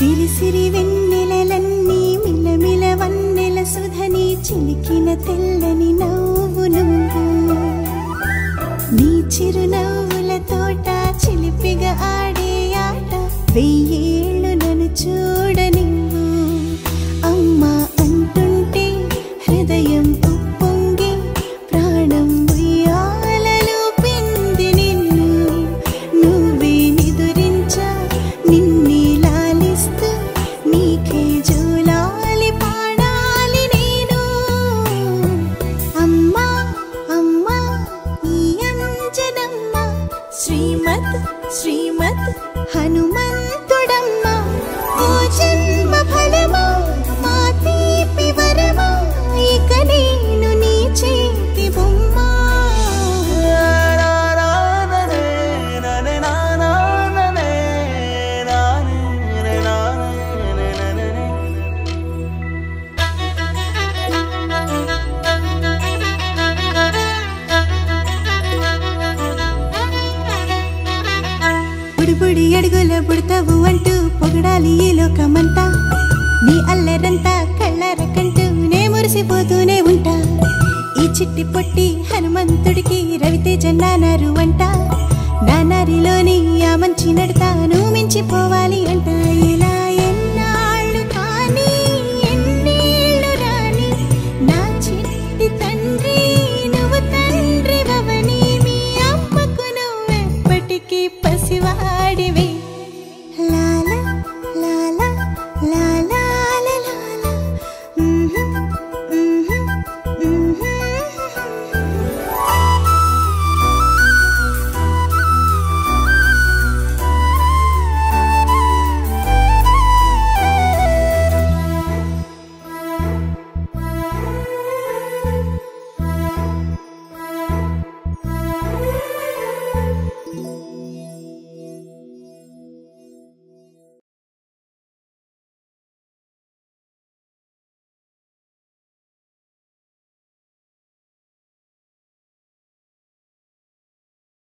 సిరి సిరి వెన్నెలలన్నీ మిలమిల వన్నెల సుధని చిలికిన తెల్లని నవ్వు నువ్వు నీ చిరునవ్వుల తోట చిలిపిగా ఆడే ఆట వెయ్యేళ్ళు నన్ను చూడనివ్వు అమ్మా అంటుంటే హృదయం ఉప్పొంగి ప్రాణం ఉయ్యాలలో పిండి నిన్ను నువ్వే నిదురించా నిన్నే లాలిస్తూ నీకే జోలాలి పాడాలి నేను అమ్మా అమ్మా ఈ అంజనమ్మ శ్రీమత్ శ్రీమత్ హనుమంతుడమ్మ ఓ జన్మ ఫలమా మా తీపి వరమా ఇక నేను నీ చేతి బొమ్మ బుడిబుడి అడుగుల బుడతావు అంటూ పొగడాలి ఈ లోకమంతా నీ అల్లరంతా కళ్ళరకంటూ నే మురిసిపోతూనే ఉంటా ఈ చిట్టి పొట్టి హనుమంతుడికి రవితేజ నానారు అంట నానారిలోని ఆ మంచి నడతాను మించిపోవాలి